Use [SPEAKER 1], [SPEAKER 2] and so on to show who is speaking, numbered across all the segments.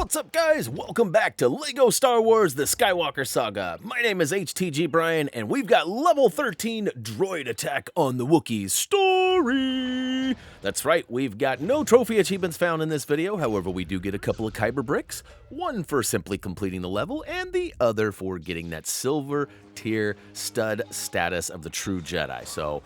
[SPEAKER 1] What's up, guys? Welcome back to LEGO Star Wars The Skywalker Saga. My name is HTG Brian, and we've got level 13 droid attack on the Wookies story. That's right, we've got no trophy achievements found in this video. However, we do get a couple of Kyber bricks, one for simply completing the level, and the other for getting that silver tier stud status of the true Jedi. So,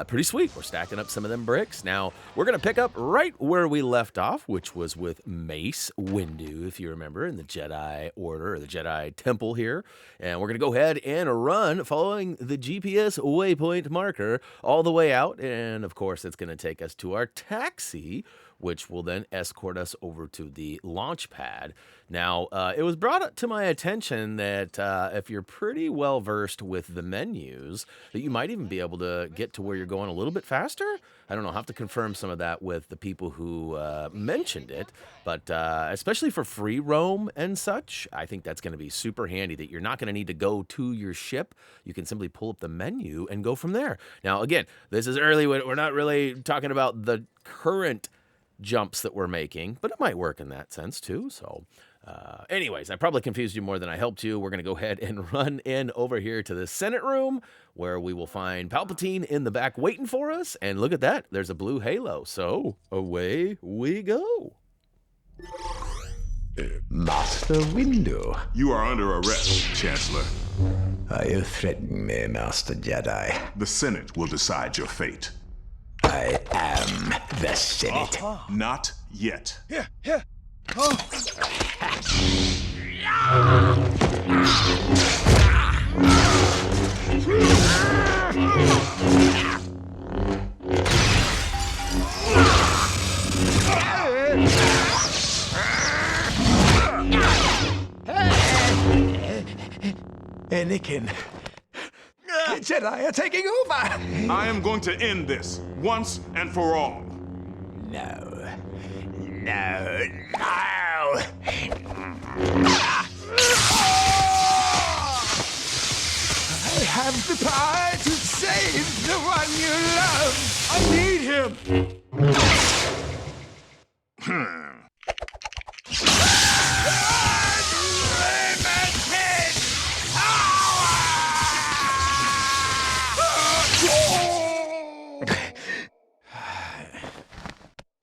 [SPEAKER 1] pretty sweet. We're stacking up some of them bricks. Now, we're going to pick up right where we left off, which was with Mace Windu, if you remember, in the Jedi Order, or the Jedi Temple here. And we're going to go ahead and run following the GPS waypoint marker all the way out. And, of course, it's going to take us to our taxi, which will then escort us over to the launch pad. Now, it was brought to my attention that if you're pretty well versed with the menus, that you might even be able to get to where you're going a little bit faster. I don't know, I'll have to confirm some of that with the people who mentioned it, but especially for free roam and such, I think that's going to be super handy, that you're not going to need to go to your ship. You can simply pull up the menu and go from there. Now, again, this is early. We're not really talking about the current jumps that we're making, but it might work in that sense too. So anyways, I probably confused you more than I helped you. We're going to go ahead and run in over here to the Senate room, where we will find Palpatine in the back waiting for us. And look at that, there's a blue halo. So away we go.
[SPEAKER 2] Master Windu.
[SPEAKER 3] You are under arrest, Chancellor.
[SPEAKER 2] Are you threatening me, Master Jedi?
[SPEAKER 3] The Senate will decide your fate.
[SPEAKER 2] I am the Senate.
[SPEAKER 3] Not yet.
[SPEAKER 4] Here.
[SPEAKER 2] Anakin. The Jedi are taking over.
[SPEAKER 3] I am going to end this once and for all.
[SPEAKER 2] No. I have the power to save the one you love.
[SPEAKER 4] I need him!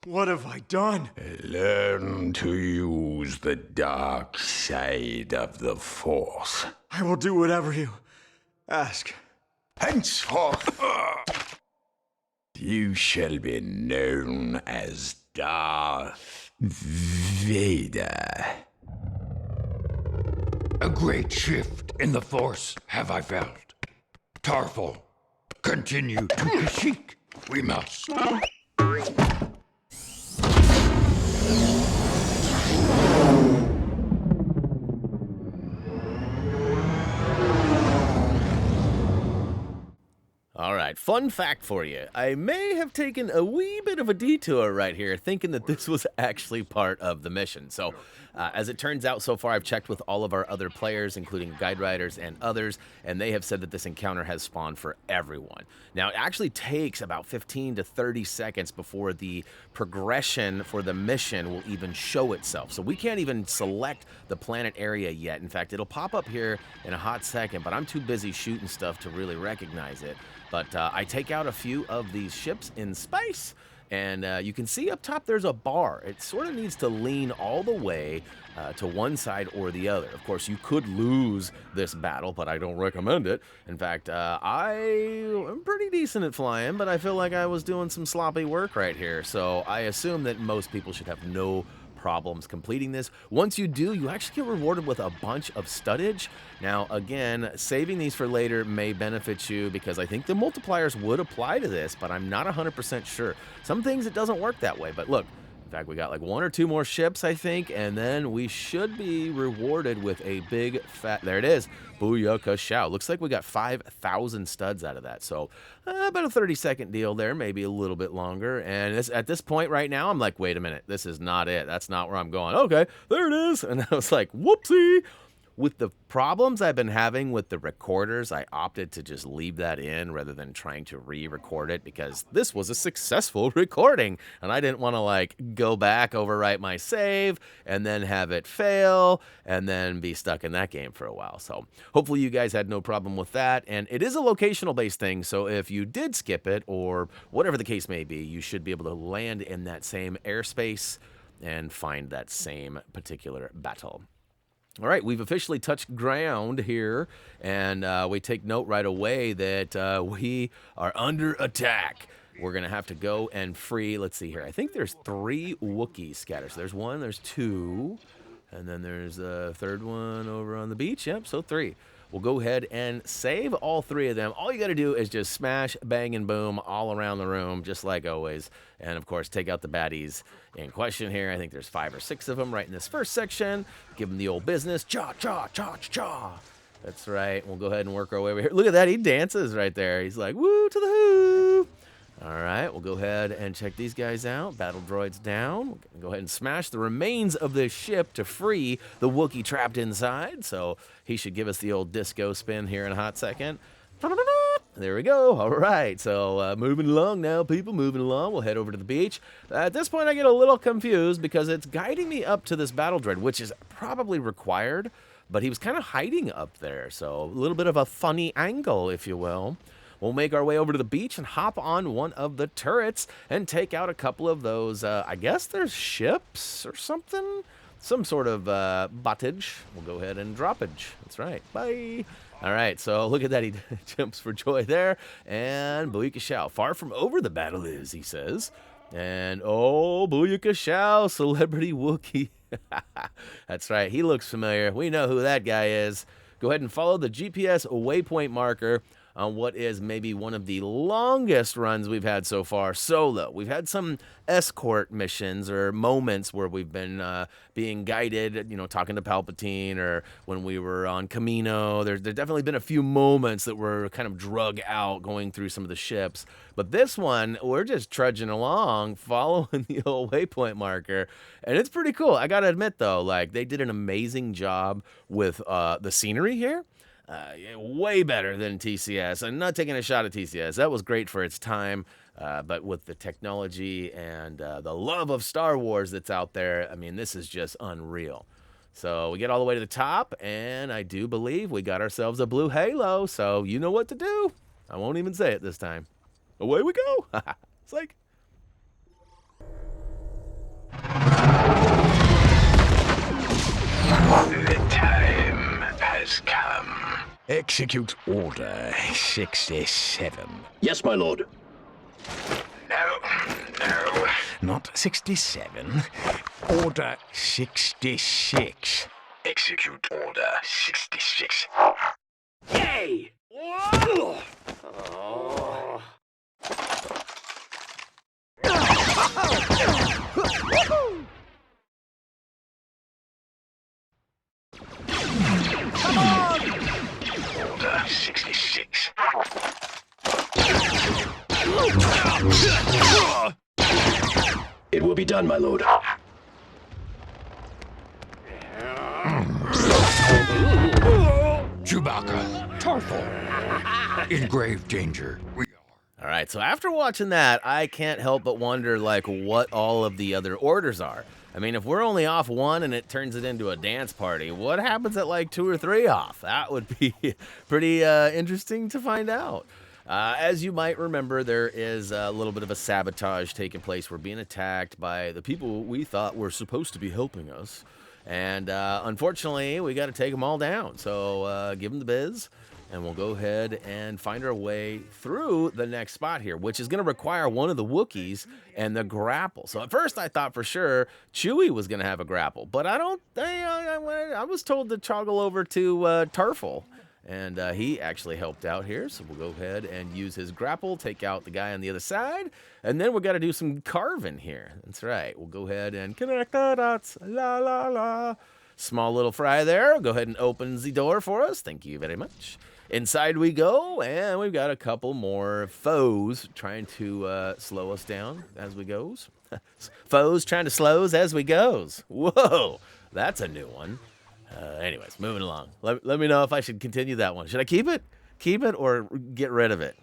[SPEAKER 4] What have I done?
[SPEAKER 2] Learn to use the dark side of the Force.
[SPEAKER 4] I will do whatever you ask.
[SPEAKER 2] Henceforth, you shall be known as Darth Vader.
[SPEAKER 5] A great shift in the Force have I felt. Tarful, continue to Kashyyyk. We must.
[SPEAKER 1] All right, fun fact for you. I may have taken a wee bit of a detour right here, thinking that this was actually part of the mission. So, as it turns out, so far I've checked with all of our other players, including guide riders and others, and they have said that this encounter has spawned for everyone. Now, it actually takes about 15 to 30 seconds before the progression for the mission will even show itself. So we can't even select the planet area yet. In fact, it'll pop up here in a hot second, but I'm too busy shooting stuff to really recognize it. But I take out a few of these ships in space, and you can see up top there's a bar. It sort of needs to lean all the way to one side or the other. Of course, you could lose this battle, but I don't recommend it. In fact, I am pretty decent at flying, but I feel like I was doing some sloppy work right here. So I assume that most people should have no problems completing this. Once you do, you actually get rewarded with a bunch of studdage. Now, again, saving these for later may benefit you, because I think the multipliers would apply to this, but I'm not 100% sure. Some things it doesn't work that way, but look, in fact, we got like 1 or 2 more ships, I think, and then we should be rewarded with a big fat, there it is, Booyaka Shao. Looks like we got 5,000 studs out of that, so about a 30-second deal there, maybe a little bit longer. And at this point right now, I'm like, wait a minute, this is not it. That's not where I'm going. Okay, there it is. And I was like, whoopsie. With the problems I've been having with the recorders, I opted to just leave that in rather than trying to re-record it because this was a successful recording and I didn't want to like go back, overwrite my save, and then have it fail and then be stuck in that game for a while. So hopefully you guys had no problem with that. And it is a locational based thing, so if you did skip it or whatever the case may be, you should be able to land in that same airspace and find that same particular battle. All right, we've officially touched ground here, and we take note right away that we are under attack. We're going to have to go and free, let's see here, I think there's 3 Wookiees scattered. So there's 1, there's 2, and then there's a third one over on the beach. Yep, so 3. We'll go ahead and save all 3 of them. All you got to do is just smash, bang, and boom all around the room, just like always. And, of course, take out the baddies in question here. I think there's 5 or 6 of them right in this first section. Give them the old business. Cha, cha, cha, cha, cha. That's right. We'll go ahead and work our way over here. Look at that. He dances right there. He's like, woo to the who. All right, we'll go ahead and check these guys out. Battle droids down. We're gonna go ahead and smash the remains of this ship to free the Wookiee trapped inside. So he should give us the old disco spin here in a hot second. There we go. All right, so moving along now, people, moving along. We'll head over to the beach. At this point, I get a little confused because it's guiding me up to this battle droid, which is probably required, but he was kind of hiding up there. So a little bit of a funny angle, if you will. We'll make our way over to the beach and hop on one of the turrets and take out a couple of those, I guess there's ships or something. Some sort of bottage. We'll go ahead and droppage. That's right. Bye. All right, so look at that. He jumps for joy there. And Booyaka Shao. Far from over the battle is, he says. And, oh, Booyaka Shao, celebrity Wookiee. That's right. He looks familiar. We know who that guy is. Go ahead and follow the GPS waypoint marker on what is maybe one of the longest runs we've had so far solo. We've had some escort missions or moments where we've been being guided, you know, talking to Palpatine, or when we were on Camino. There's definitely been a few moments that were kind of drug out going through some of the ships. But this one, we're just trudging along, following the old waypoint marker. And it's pretty cool. I got to admit, though, like, they did an amazing job with the scenery here. Way better than TCS. I'm not taking a shot at TCS. That was great for its time, but with the technology and the love of Star Wars that's out there, I mean, this is just unreal. So we get all the way to the top, and I do believe we got ourselves a blue halo, so you know what to do. I won't even say it this time. Away we go. It's like...
[SPEAKER 2] The time has come. Execute Order 67.
[SPEAKER 6] Yes, my lord.
[SPEAKER 2] No, not 67. Order 66. Execute Order 66.
[SPEAKER 6] Yay! Oh.
[SPEAKER 2] Order 66.
[SPEAKER 6] It will be done, my lord.
[SPEAKER 5] Chewbacca, Tarful, in grave danger. We are.
[SPEAKER 1] All right, so after watching that, I can't help but wonder, like, what all of the other orders are. I mean, if we're only off 1 and it turns it into a dance party, what happens at, like, 2 or 3 off? That would be pretty interesting to find out. As you might remember, there is a little bit of a sabotage taking place. We're being attacked by the people we thought were supposed to be helping us. And unfortunately, we got to take them all down. So give them the biz. And we'll go ahead and find our way through the next spot here, which is going to require one of the Wookiees and the grapple. So at first I thought for sure Chewie was going to have a grapple, but I was told to toggle over to Tarful, and he actually helped out here. So we'll go ahead and use his grapple, take out the guy on the other side, and then we got to do some carving here. That's right. We'll go ahead and connect the dots. La, la, la. Small little fry there. Go ahead and open the door for us. Thank you very much. Inside we go, and we've got a couple more foes trying to slow us down as we goes. Foes trying to slow us as we goes. Whoa, that's a new one. Anyways, moving along. Let me know if I should continue that one. Should I keep it? Keep it or get rid of it?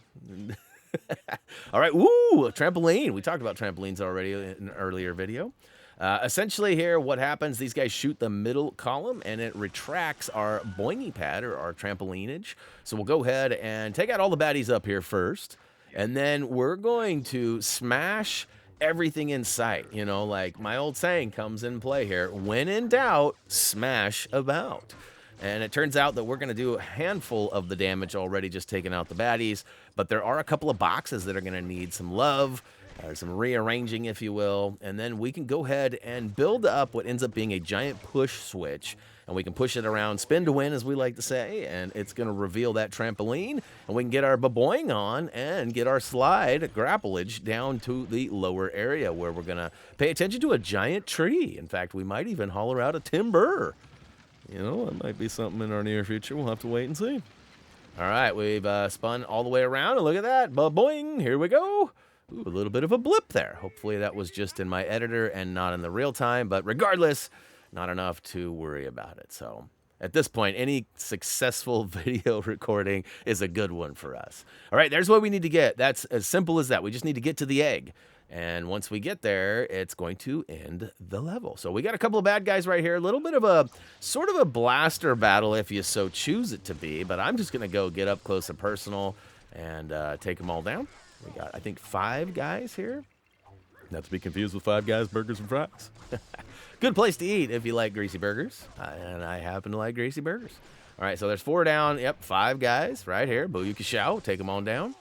[SPEAKER 1] All right. Woo! A trampoline. We talked about trampolines already in an earlier video. Essentially here, what happens, these guys shoot the middle column, and it retracts our boingy pad, or our trampolinage. So we'll go ahead and take out all the baddies up here first, and then we're going to smash everything in sight. You know, like my old saying comes in play here. When in doubt, smash about. And it turns out that we're going to do a handful of the damage already just taking out the baddies, but there are a couple of boxes that are going to need some love, or some rearranging, if you will, and then we can go ahead and build up what ends up being a giant push switch, and we can push it around, spin to win, as we like to say, and it's going to reveal that trampoline, and we can get our baboing on and get our slide grapplage down to the lower area where we're going to pay attention to a giant tree. In fact, we might even holler out a timber. You know, that might be something in our near future. We'll have to wait and see. All right, we've spun all the way around, and look at that. Ba-boing, here we go. Ooh, a little bit of a blip there. Hopefully that was just in my editor and not in the real time, but regardless, not enough to worry about it. So at this point, any successful video recording is a good one for us. All right, there's what we need to get. That's as simple as that. We just need to get to the egg. And once we get there, it's going to end the level. So we got a couple of bad guys right here. A little bit of a sort of a blaster battle if you so choose it to be. But I'm just going to go get up close and personal and take them all down. We got, I think, 5 guys here. Not to be confused with 5 Guys Burgers and Fries. Good place to eat if you like greasy burgers. And I happen to like greasy burgers. All right, so there's 4 down. Yep, 5 guys right here. Booyaka Shao. Take them on down.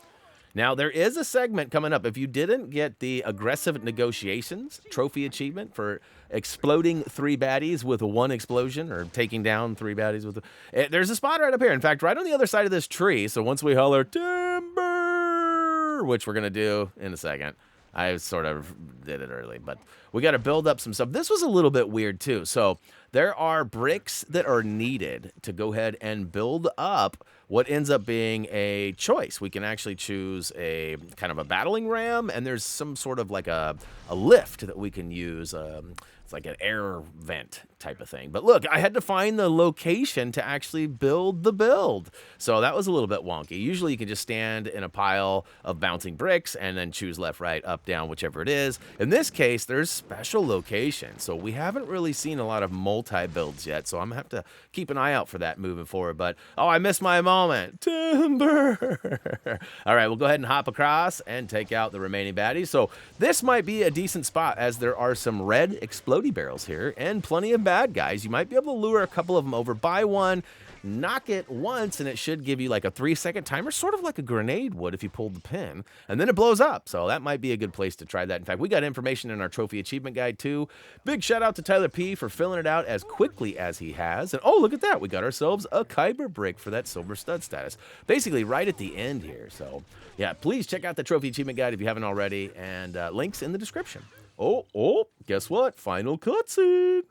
[SPEAKER 1] Now, there is a segment coming up. If you didn't get the Aggressive Negotiations trophy achievement for exploding 3 baddies with 1 explosion, or taking down 3 baddies with there's a spot right up here. In fact, right on the other side of this tree. So once we holler, timber, which we're going to do in a second. I sort of did it early, but we got to build up some stuff. This was a little bit weird, too. So there are bricks that are needed to go ahead and build up what ends up being a choice. We can actually choose a kind of a battling ram, and there's some sort of like a lift that we can use. It's like an air vent type of thing. But look, I had to find the location to actually build the build. So that was a little bit wonky. Usually you can just stand in a pile of bouncing bricks and then choose left, right, up, down, whichever it is. In this case, there's special locations. So we haven't really seen a lot of multi-builds yet. So I'm going to have to keep an eye out for that moving forward. But, oh, I missed my moment. Timber. All right, we'll go ahead and hop across and take out the remaining baddies. So this might be a decent spot, as there are some red exploding barrels here and plenty of bad guys. You might be able to lure a couple of them over. Buy one, knock it once, and it should give you like a 3-second timer, sort of like a grenade would if you pulled the pin, and then it blows up. So that might be a good place to try that. In fact, we got information in our trophy achievement guide too. Big shout out to Tyler P for filling it out as quickly as he has. And oh, look at that, we got ourselves a Kyber brick for that silver stud status, basically right at the end here. So yeah, please check out the trophy achievement guide if you haven't already, and links in the description. Oh, guess what? Final cutscene.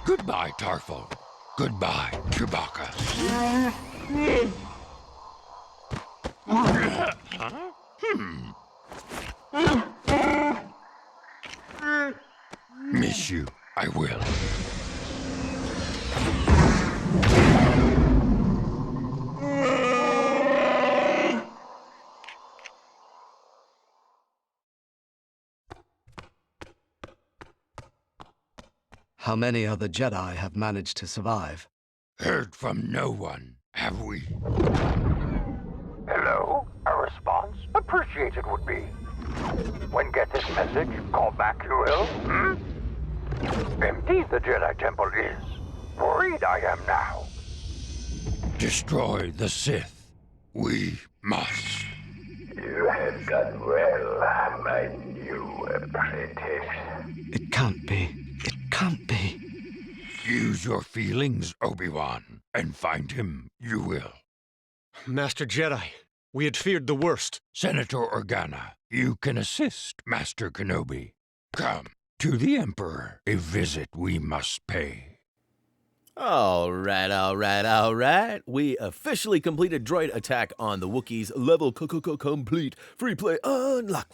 [SPEAKER 5] Goodbye, Tarful. Goodbye, Chewbacca. Miss you, I will.
[SPEAKER 7] How many other Jedi have managed to survive?
[SPEAKER 5] Heard from no one, have we?
[SPEAKER 8] Hello? A response? Appreciated would be. When get this message, call back you will. Empty the Jedi Temple is. Worried I am now.
[SPEAKER 5] Destroy the Sith. We must.
[SPEAKER 8] You have done well, my new apprentice.
[SPEAKER 7] It can't be. It can't be.
[SPEAKER 5] Use your feelings, Obi-Wan, and find him you will.
[SPEAKER 4] Master Jedi, we had feared the worst.
[SPEAKER 5] Senator Organa, you can assist Master Kenobi. Come, to the Emperor, a visit we must pay.
[SPEAKER 1] All right. We officially completed Droid Attack on the Wookiees. Level complete. Free play unlock.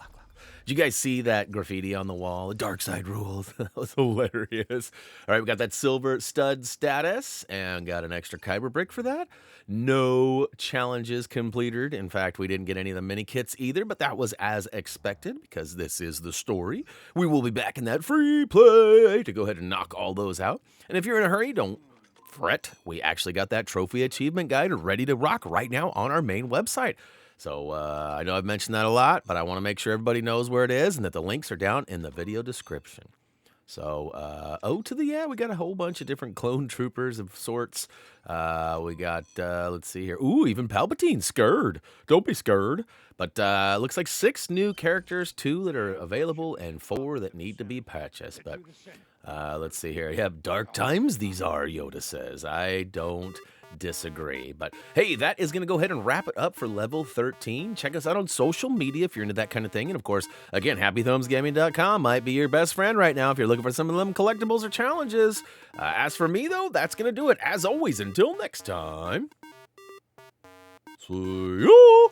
[SPEAKER 1] Did you guys see that graffiti on the wall? The dark side rules. That was hilarious. All right, we got that silver stud status and got an extra kyber brick for that. No challenges completed. In fact, we didn't get any of the mini kits either, but that was as expected because this is the story. We will be back in that free play to go ahead and knock all those out. And if you're in a hurry, don't fret. We actually got that trophy achievement guide ready to rock right now on our main website. So I know I've mentioned that a lot, but I want to make sure everybody knows where it is and that the links are down in the video description. So, we got a whole bunch of different clone troopers of sorts. We got, let's see here. Ooh, even Palpatine, scared. Don't be scared. But looks like 6 new characters, 2 that are available, and 4 that need to be purchased. But let's see here. You have dark times, these are, Yoda says. I don't disagree. But hey, that is going to go ahead and wrap it up for level 13. Check us out on social media if you're into that kind of thing. And of course, again, HappyThumbsGaming.com might be your best friend right now if you're looking for some of them collectibles or challenges. As for me, though, that's going to do it. As always, until next time, see ya!